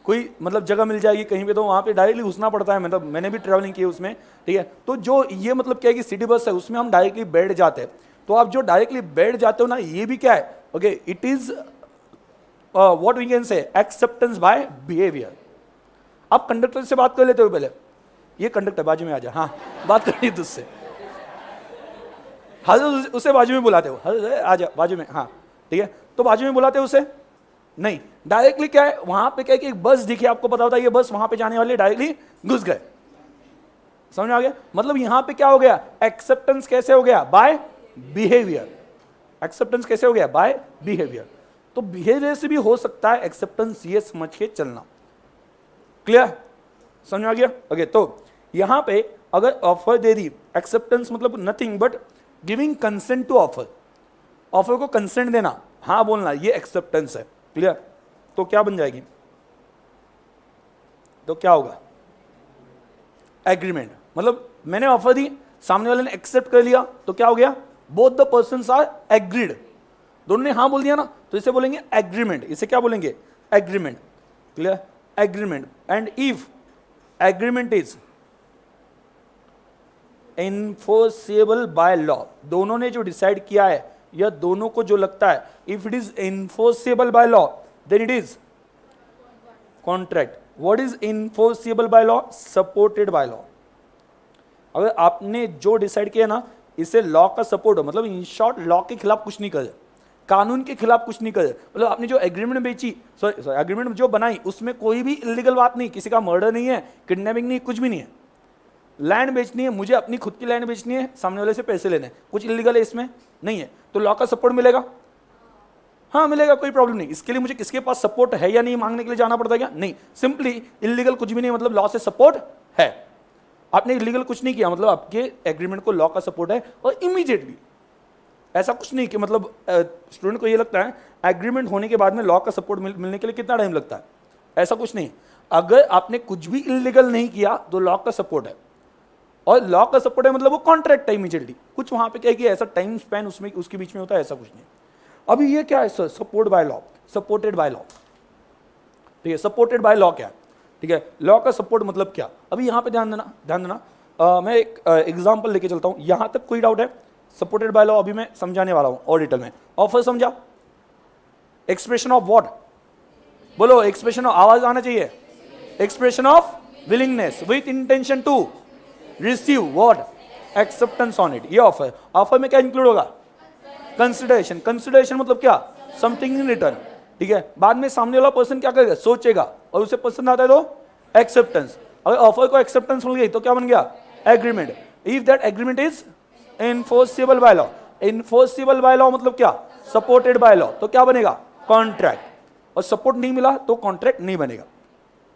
Speaker 1: कोई मतलब जगह मिल जाएगी कहीं पे तो वहां पे डायरेक्टली घुसना पड़ता है, मतलब मैंने भी ट्रैवलिंग की है उसमें, ठीक है। तो जो ये मतलब क्या है कि सिटी बस है, उसमें हम डायरेक्टली बैठ जाते हैं। तो आप जो डायरेक्टली बैठ जाते हो ना, ये भी क्या है? Okay, it is what we can say acceptance by behaviour, आप कंडक्टर से बात कर लेते हो पहले, ये कंडक्टर बाजू में आ जा, हाँ बात करनी तुझसे, हजरत उसे बाजू में बुलाते हो, हजरत आ जा बाजू में, हाँ ठीक है, तो बाजू में बुलाते हो उसे नहीं, डायरेक्टली क्या है वहां पे क्या है कि एक बस दिखी, आपको पता होता है ये बस वहां पे जाने वाली, डायरेक्टली घुस गए, समझ में आ गया। मतलब यहां पे क्या हो गया, एक्सेप्टेंस कैसे हो गया, बाय बिहेवियर, एक्सेप्टेंस कैसे हो गया, बाय बिहेवियर। तो बिहेवियर से भी हो सकता है एक्सेप्टेंस, ये समझ के चलना, क्लियर, समझ में आ गया। ओके, तो यहां पे अगर ऑफर दे दी, एक्सेप्टेंस मतलब nothing but giving consent to offer, offer को कंसेंट देना, हाँ बोलना, ये एक्सेप्टेंस है, क्लियर। तो क्या बन जाएगी, तो क्या होगा, एग्रीमेंट। मतलब मैंने ऑफर दी, सामने वाले ने एक्सेप्ट कर लिया, तो क्या हो गया, both the persons are agreed, दोनों ने हाँ बोल दिया ना, तो इसे बोलेंगे एग्रीमेंट, इसे क्या बोलेंगे, agreement, clear, agreement. And if agreement is enforceable by law, दोनों ने जो डिसाइड किया है या दोनों को जो लगता है, if it is enforceable by law then it is contract. What is enforceable by law, supported by law. अगर आपने जो डिसाइड किया ना, इसे लॉ का सपोर्ट हो, मतलब इन शॉर्ट लॉ के खिलाफ कुछ नहीं करे, कानून के खिलाफ कुछ नहीं करे, मतलब आपने जो एग्रीमेंट बेची, सॉरी एग्रीमेंट जो बनाई, उसमें कोई भी इलीगल बात नहीं, किसी का मर्डर नहीं है, किडनैपिंग नहीं, कुछ भी नहीं है, लैंड बेचनी है, मुझे अपनी खुद की लैंड बेचनी है, सामने वाले से पैसे लेने, कुछ इलीगल है इसमें नहीं है, तो लॉ का सपोर्ट मिलेगा, हाँ मिलेगा, कोई प्रॉब्लम नहीं। इसके लिए मुझे किसके पास सपोर्ट है या नहीं मांगने के लिए जाना पड़ता है क्या, नहीं, सिंपली इलीगल कुछ भी नहीं, मतलब लॉ से सपोर्ट है, आपने इलीगल कुछ नहीं किया, मतलब आपके एग्रीमेंट को लॉ का सपोर्ट है। और इमीडिएटली ऐसा कुछ नहीं कि मतलब स्टूडेंट को ये लगता है एग्रीमेंट होने के बाद में लॉ का सपोर्ट मिलने के लिए कितना टाइम लगता है, ऐसा कुछ नहीं। अगर आपने कुछ भी इलीगल नहीं किया तो लॉ का सपोर्ट है, और लॉ का सपोर्ट है मतलब वो कॉन्ट्रैक्ट है इमीडिएटली, कुछ वहां पे क्या है कि ऐसा टाइम स्पैन उसमें उसके बीच में होता है, ऐसा कुछ नहीं। अभी ये क्या है sir, support bye law, supported by law, ठीक है, सपोर्टेड बाय लॉ क्या है, ठीक है, लॉ का सपोर्ट मतलब क्या। अभी यहां पे ध्यान देना, मैं एक एग्जांपल लेके चलता हूं, यहां तक कोई डाउट है, सपोर्टेड बाय लॉ अभी मैं समझाने वाला हूं और डिटेल में। ऑफर समझा, एक्सप्रेशन ऑफ व्हाट, बोलो एक्सप्रेशन ऑफ, आवाज आना चाहिए, expression of willingness with intention to receive what, acceptance on it, ये ऑफर। ऑफर में क्या इंक्लूड होगा, कंसिडरेशन, कंसिडरेशन मतलब क्या, समथिंग इन रिटर्न, ठीक है। बाद में सामने वाला पर्सन क्या करेगा, सोचेगा, और उसे पसंद आता है तो एक्सेप्टेंस। अगर ऑफर को एक्सेप्टेंस मिल गई तो क्या बन गया, agreement. If that agreement is enforceable by law, enforceable by law मतलब क्या, सपोर्टेड बाय लॉ, तो क्या बनेगा, कॉन्ट्रैक्ट। और सपोर्ट नहीं मिला तो कॉन्ट्रैक्ट नहीं बनेगा।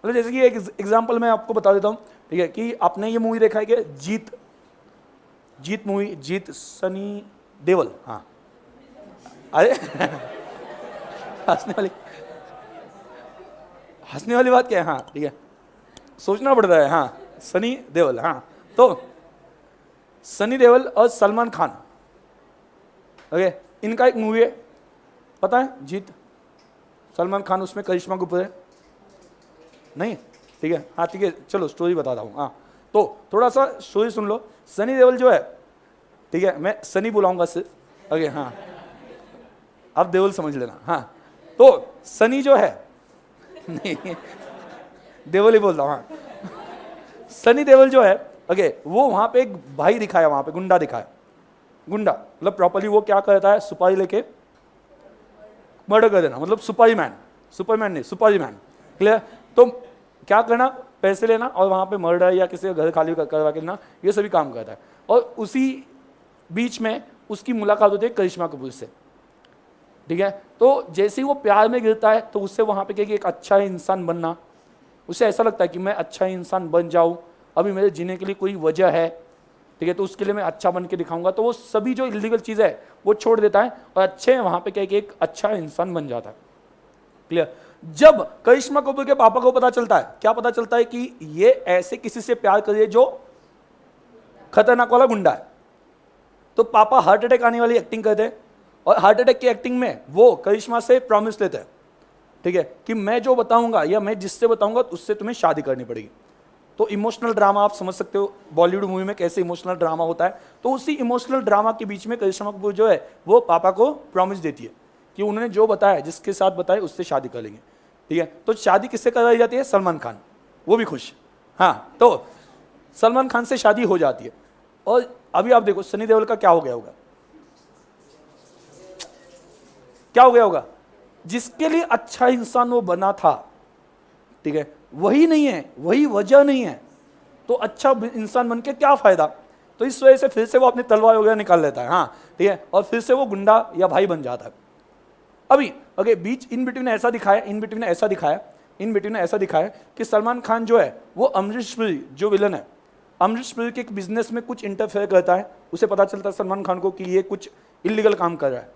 Speaker 1: मतलब जैसे कि एक एग्जांपल मैं आपको बता देता हूं, ठीक है, कि आपने ये मूवी देखा है कि जीत मूवी, जीत सनी देओल, हाँ अरे हंसने वाली बात क्या है, हाँ ठीक है, सोचना पड़ता है, हाँ सनी देओल, हाँ तो सनी देओल और सलमान खान, ओके, इनका एक मूवी है, पता है जीत, सलमान खान उसमें, करिश्मा कपूर है, नहीं ठीक है, हाँ ठीक है, चलो स्टोरी बताता हूँ, हाँ तो थोड़ा सा स्टोरी सुन लो। सनी देओल जो है, ठीक है, मैं सनी बुलाऊंगा सिर्फ, ओके हाँ, आप देओल समझ लेना, हाँ तो सनी जो है नहीं देओल ही बोल रहा हूँ, हाँ सनी देओल जो है, ओके, वो वहां पे एक भाई दिखाया, वहां पे गुंडा दिखाया, गुंडा मतलब प्रॉपर्ली वो क्या करता है, सुपारी लेके मर्डर कर देना, मतलब सुपरमैन नहीं, सुपारी मैन, क्लियर। तो क्या करना, पैसे लेना और वहां पे मर्डर या किसी का घर खाली करवा के देना, ये सभी काम करता है। और उसी बीच में उसकी मुलाकात होती है करिश्मा कपूर से, ठीक है। तो जैसे ही वो प्यार में गिरता है तो उससे वहां पे क्या कि एक अच्छा इंसान बनना, उसे ऐसा लगता है कि मैं अच्छा इंसान बन जाऊं, अभी मेरे जीने के लिए कोई वजह है, ठीक है, तो उसके लिए मैं अच्छा बन के दिखाऊंगा। तो वो सभी जो इलीगल चीज़ है वो छोड़ देता है और अच्छे वहां पे क्या कि एक अच्छा इंसान बन जाता है, क्लियर। जब करिश्मा कपूर के पापा को पता चलता है, क्या पता चलता है कि ये ऐसे किसी से प्यार करे जो खतरनाक वाला गुंडा है, तो पापा हार्ट अटैक आने वाली एक्टिंग करते हैं, और हार्ट अटैक की एक्टिंग में वो करिश्मा से प्रॉमिस लेते हैं, ठीक है, कि मैं जो बताऊंगा या मैं जिससे बताऊंगा उससे तुम्हें शादी करनी पड़ेगी। तो इमोशनल ड्रामा आप समझ सकते हो बॉलीवुड मूवी में कैसे इमोशनल ड्रामा होता है। तो उसी इमोशनल ड्रामा के बीच में करिश्मा कपूर जो है वो पापा को प्रॉमिस देती है कि उन्होंने जो बताया, जिसके साथ बताया उससे शादी कर लेंगे, ठीक है। तो शादी किससे करवाई जाती है, सलमान खान, वो भी खुश। हाँ, तो सलमान खान से शादी हो जाती है और अभी आप देखो सनी देओल का क्या हो गया होगा, क्या हो गया होगा? जिसके लिए अच्छा इंसान वो बना था, ठीक है, वही नहीं है, वही वजह नहीं है, तो अच्छा इंसान बन के क्या फायदा? तो इस वजह से फिर से वो अपनी तलवार वगैरह निकाल लेता है। हाँ, ठीक है, और फिर से वो गुंडा या भाई बन जाता है। अभी अगे बीच इन बिटवीन ऐसा दिखाया, इन बिटवीन ऐसा दिखाया कि सलमान खान जो है वो अमरीश पुरी जो विलन है, अमरीश पुरी के एक बिजनेस में कुछ इंटरफेयर करता है। उसे पता चलता है सलमान खान को कि ये कुछ इलीगल काम कर रहा है,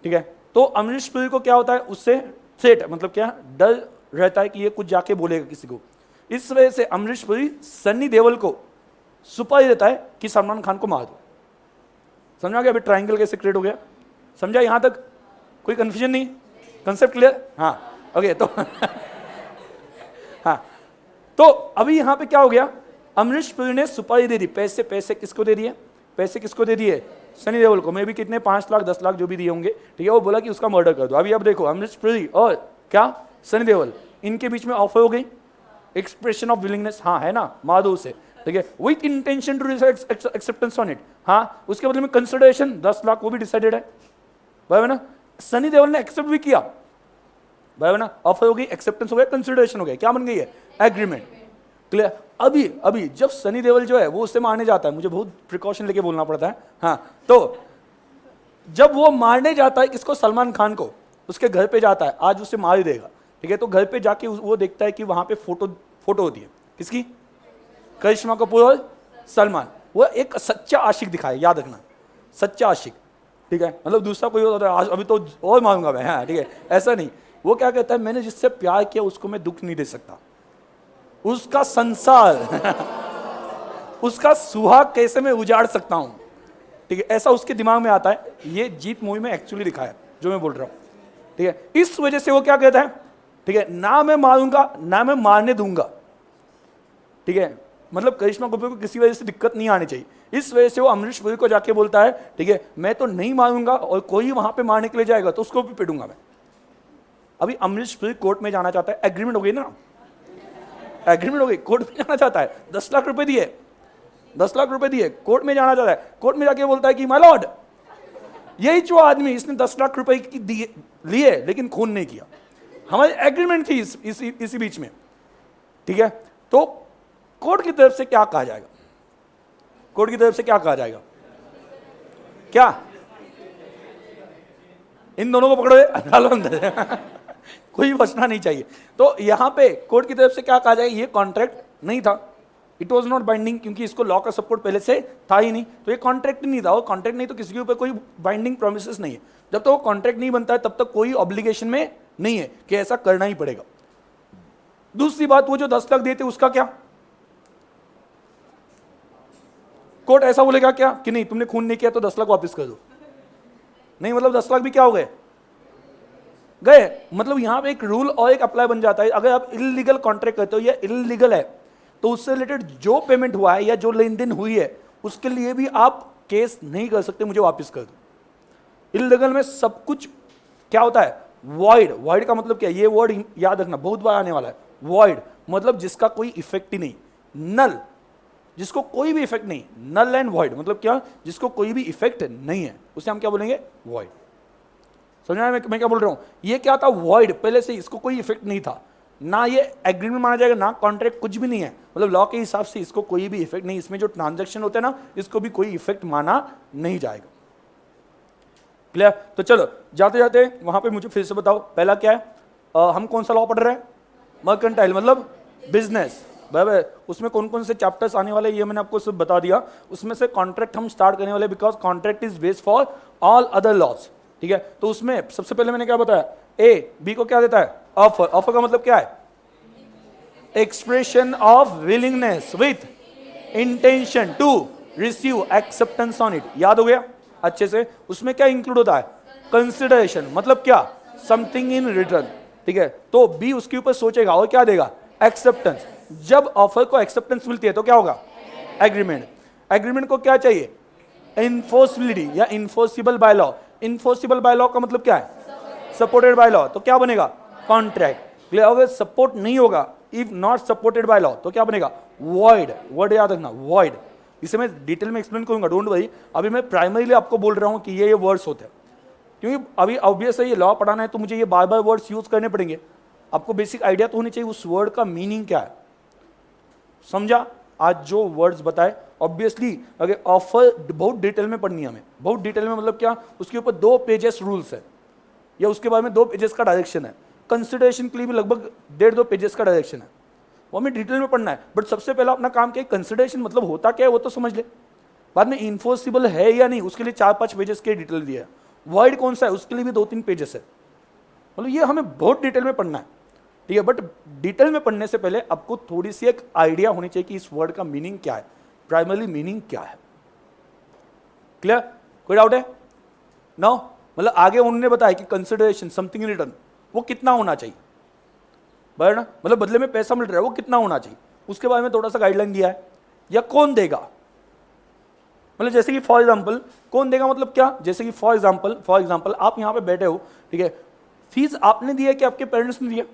Speaker 1: ठीक है। तो अमरीश पुरी को क्या होता है, उससे थ्रेट मतलब क्या, डर रहता है कि ये कुछ जाके बोलेगा किसी को। इस वजह से अमरीश पुरी सन्नी देओल को सुपारी देता है कि सलमान खान को मार दो। समझा गया? अभी ट्रायंगल कैसे क्रिएट हो गया? समझा यहां तक? कोई कंफ्यूजन नहीं? Concept clear? हाँ, ओके। तो हाँ, तो अभी यहां पे क्या हो गया, अमरीश पुरी ने सुपारी दे दी, पैसे किसको दे दिए? पैसे किसको दे दिए? सनी देओल को। मे भी कितने, 5 लाख 10 लाख जो भी दिए होंगे, ठीक है। वो बोला कि उसका मर्डर कर दो। अभी आप देखो अमरीश पुरी और क्या सनी देओल, इनके बीच में ऑफर हो गई, एक्सप्रेशन ऑफ विलिंगनेस, हाँ है ना, मार दो उसे, ठीक है, with intention to acceptance on it. हाँ, उसके बदले में कंसिडरेशन 10 लाख वो भी डिसाइडेड है, बराबर ना। सनी देओल ने एक्सेप्ट भी किया, बराबर ना। ऑफर हो गई, एक्सेप्टेंस हो गया, कंसिडरेशन हो गया, क्या बन गई है? एग्रीमेंट। क्लियर? अभी जब सनी देओल जो है वो उससे मारने जाता है, मुझे बहुत प्रिकॉशन लेके बोलना पड़ता है, हाँ, तो जब वो मारने जाता है किसको? सलमान खान को। उसके घर पे जाता है, आज उसे मार ही देगा, ठीक है। तो घर पे जाके वो देखता है कि वहां पे फोटो होती है, किसकी? करिश्मा कपूर और सलमान। वो एक सच्चा आशिक दिखाया, याद रखना, सच्चा आशिक, ठीक है। मतलब दूसरा कोई होता है अभी तो और मारूंगा मैं, हाँ, ठीक है, ऐसा नहीं। वो क्या कहता है, मैंने जिससे प्यार किया उसको मैं दुख नहीं दे सकता, उसका संसार उसका सुहाग कैसे मैं उजाड़ सकता हूं, ठीक है, ऐसा उसके दिमाग में आता है। ये जीत मूवी में एक्चुअली दिखाया जो मैं बोल रहा हूं, ठीक है। इस वजह से वो क्या कहता है, ठीक है, ना मैं मारूंगा ना मैं मारने दूंगा, ठीक है। मतलब करिश्मा कपूर को किसी वजह से दिक्कत नहीं आनी चाहिए, इस वजह से वो अमरीश पुरी को जाके बोलता है, ठीक है, मैं तो नहीं मारूंगा और कोई वहां पे मारने के लिए जाएगा तो उसको भी पिटूंगा मैं। अभी अमरीश पुरी कोर्ट में जाना चाहता है, एग्रीमेंट हो गई ना, एग्रीमेंट हो गई, कोर्ट में जाना चाहता है, 10 लाख रुपए दिए, 10 लाख रुपए दिए, कोर्ट में जाना चाहता है। कोर्ट में जाके बोलता है कि माय लॉर्ड, यही जो आदमी इसने 10 लाख रुपए की लिए लेकिन खून नहीं किया, हमारी एग्रीमेंट थी इसी बीच में, ठीक है। तो कोर्ट की तरफ से क्या कहा जाएगा? कोर्ट की तरफ से क्या कहा जाएगा? क्या? इन दोनों को पकड़ो, डालो अंदर कोई बचना नहीं चाहिए। तो यहां पे कोर्ट की तरफ से क्या कहा जाएगा? ये कॉन्ट्रैक्ट नहीं था, इट वॉज नॉट बाइंडिंग, क्योंकि इसको लॉ का सपोर्ट पहले से था ही नहीं, तो ये कॉन्ट्रैक्ट नहीं था। और कॉन्ट्रैक्ट नहीं तो किसी के ऊपर कोई बाइंडिंग प्रोमिस नहीं है। जब तक वो कॉन्ट्रैक्ट नहीं बनता है तब तक कोई ऑब्लिगेशन में नहीं है कि ऐसा करना ही पड़ेगा। दूसरी बात, वो जो 10 लाख देते उसका क्या? कोर्ट ऐसा बोलेगा क्या कि नहीं तुमने खून नहीं किया तो 10 लाख वापस कर दो? नहीं, मतलब 10 लाख भी क्या हो गए? गए। मतलब यहां पे एक रूल और एक अप्लाई बन जाता है। अगर आप इलीगल कॉन्ट्रैक्ट करते हो या इलीगल है तो उससे रिलेटेड जो पेमेंट हुआ है या जो लेन देन हुई है उसके लिए भी आप केस नहीं कर सकते, मुझे वापस कर दो। इलीगल में सब कुछ क्या होता है? वॉइड। वॉइड का मतलब क्या है? ये वर्ड याद रखना, बहुत बार आने वाला है। वॉइड मतलब जिसका कोई इफेक्ट ही नहीं, नल, जिसको कोई भी इफेक्ट नहीं, नल एंड वॉइड मतलब क्या? जिसको कोई भी इफेक्ट नहीं है उसे हम क्या बोलेंगे? वॉइड। समझना है मैं क्या बोल रहा हूं? ये क्या था? वॉइड, पहले से इसको कोई इफेक्ट नहीं था, ना ये एग्रीमेंट माना जाएगा ना कॉन्ट्रैक्ट, कुछ भी नहीं है। मतलब लॉ के हिसाब से इसको कोई भी इफेक्ट नहीं, इसमें जो ट्रांजैक्शन होता है ना इसको भी कोई इफेक्ट माना नहीं जाएगा। क्लियर? तो चलो जाते जाते वहां पे मुझे फिर से बताओ, पहला क्या है? हम कौन सा लॉ पढ़ रहे हैं? मर्केंटाइल मतलब बिजनेस, बराबर। उसमें कौन कौन से चैप्टर्स आने वाले ये मैंने आपको सब बता दिया। उसमें से कॉन्ट्रैक्ट हम स्टार्ट करने वाले, because contract is based for all other laws, ठीक है। तो उसमें सबसे पहले मैंने क्या बताया? ए बी को क्या देता है? ऑफर। ऑफर का मतलब क्या है? Expression of willingness with intention to receive acceptance on it. याद हो गया अच्छे से? उसमें क्या इंक्लूड होता है? कंसिडरेशन मतलब क्या? समथिंग इन रिटर्न, ठीक है। तो बी उसके ऊपर सोचेगा और क्या देगा? एक्सेप्टेंस। जब ऑफर को एक्सेप्टेंस मिलती है तो क्या होगा? एग्रीमेंट। एग्रीमेंट को क्या चाहिए? इन्फोर्सिबिलिटी या enforceable by law. Enforceable by law का मतलब क्या है? Supported by law. तो क्या बनेगा? कॉन्ट्रैक्ट। अगर सपोर्ट नहीं होगा if not supported by law तो क्या बनेगा, वॉइड। वर्ड याद रखना, वॉइड। इसे मैं डिटेल में एक्सप्लेन करूंगा, डोंट वरी। अभी मैं प्राइमरीली आपको बोल रहा हूं कि ये वर्ड्स होते हैं, क्योंकि अभी ऑब्वियस है ये लॉ पढ़ाना है तो मुझे ये बार बार वर्ड्स यूज करने पड़ेंगे। आपको बेसिक आइडिया तो होनी चाहिए उस वर्ड का मीनिंग क्या है, समझा। आज जो वर्ड्स बताए ऑब्वियसली अगर ऑफर बहुत डिटेल में पढ़नी है हमें, बहुत डिटेल में मतलब क्या, उसके ऊपर 2 पेजेस रूल्स है या उसके बाद में 2 पेजेस का डायरेक्शन है। कंसिडरेशन के लिए भी लगभग 1.5-2 पेजेस का डायरेक्शन है, वो हमें डिटेल में पढ़ना है। बट सबसे पहला अपना काम क्या है, कंसिडरेशन मतलब होता क्या है वो तो समझ ले, बाद में इन्फोर्सिबल है या नहीं उसके लिए 4-5 पेजेस के डिटेल दिया है। वर्ड कौन सा है उसके लिए भी 2-3 पेजेस है, मतलब ये हमें बहुत डिटेल में पढ़ना है, ठीक है। बट डिटेल में पढ़ने से पहले आपको थोड़ी सी एक आइडिया होनी चाहिए कि इस वर्ड का मीनिंग क्या है, प्राइमरी मीनिंग क्या है। क्लियर, कोई डाउट है? नो, मतलब आगे उन्होंने बताया कि कंसिडरेशन समथिंग इन रिटर्न वो कितना होना चाहिए, बराबर ना, मतलब बदले में पैसा मिल रहा है वो कितना होना चाहिए, उसके बारे में थोड़ा सा गाइडलाइन दिया है। या कौन देगा, मतलब जैसे कि फॉर एग्जांपल कौन देगा मतलब क्या, जैसे कि फॉर एग्जांपल आप यहां पे बैठे हो, ठीक है, फीस आपने दी है कि आपके पेरेंट्स ने दिया,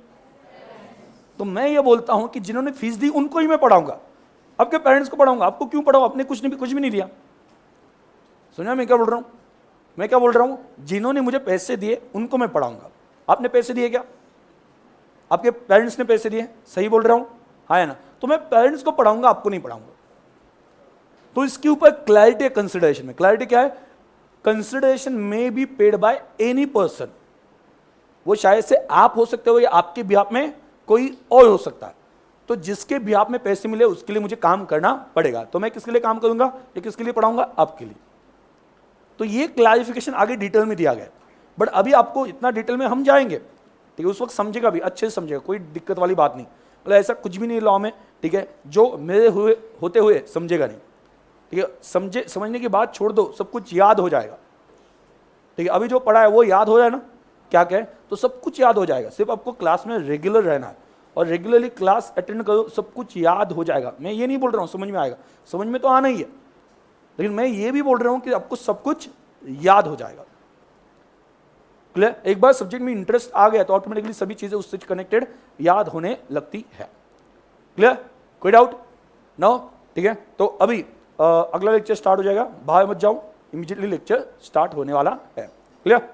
Speaker 1: तो मैं ये बोलता हूं कि जिन्होंने फीस दी उनको ही मैं पढ़ाऊंगा, आपके पेरेंट्स को पढ़ाऊंगा, आपको क्यों पढ़ाऊं, आपने कुछ भी नहीं दिया। सुनिए मैं क्या बोल रहा हूं, मैं क्या बोल रहा हूं, जिन्होंने मुझे पैसे दिए उनको मैं पढ़ाऊंगा। आपने पैसे दिए क्या, आपके पेरेंट्स ने पैसे दिए, सही बोल रहा हूं, हाँ है ना, तो मैं पेरेंट्स को पढ़ाऊंगा, आपको नहीं पढ़ाऊंगा। तो इसके ऊपर क्लैरिटी है कंसिडरेशन में। क्लैरिटी क्या है, कंसिडरेशन में be paid by any person, वो शायद से आप हो सकते हो या आपके बिहाफ में कोई और हो सकता है। तो जिसके बिहाफ में पैसे मिले उसके लिए मुझे काम करना पड़ेगा, तो मैं किसके लिए काम करूंगा या किसके लिए पढ़ाऊंगा, आपके लिए। तो ये क्लैरिफिकेशन आगे डिटेल में दिया गया, बट अभी आपको इतना डिटेल में हम जाएंगे, ठीक है, उस वक्त समझेगा भी, अच्छे से समझेगा, कोई दिक्कत वाली बात नहीं, मतलब ऐसा कुछ भी नहीं लॉ में, ठीक है, जो मेरे हुए होते हुए समझेगा नहीं, ठीक है। समझने की बात छोड़ दो, सब कुछ याद हो जाएगा, ठीक है। अभी जो पढ़ा है वो याद हो जाए ना, क्या क्या है, तो सब कुछ याद हो जाएगा। सिर्फ आपको क्लास में रेगुलर रहना है और रेगुलरली क्लास अटेंड करो, सब कुछ याद हो जाएगा। मैं ये नहीं बोल रहा हूँ समझ में आएगा, समझ में तो आना ही है, लेकिन मैं ये भी बोल रहा हूँ कि आपको सब कुछ याद हो जाएगा। क्लियर, एक बार सब्जेक्ट में इंटरेस्ट आ गया तो ऑटोमेटिकली सभी चीजें उससे कनेक्टेड याद होने लगती है। क्लियर, कोई डाउट? नो, ठीक है। तो अभी अगला लेक्चर स्टार्ट हो जाएगा, बाहर मत जाओ, इमीडिएटली लेक्चर स्टार्ट होने वाला है। क्लियर।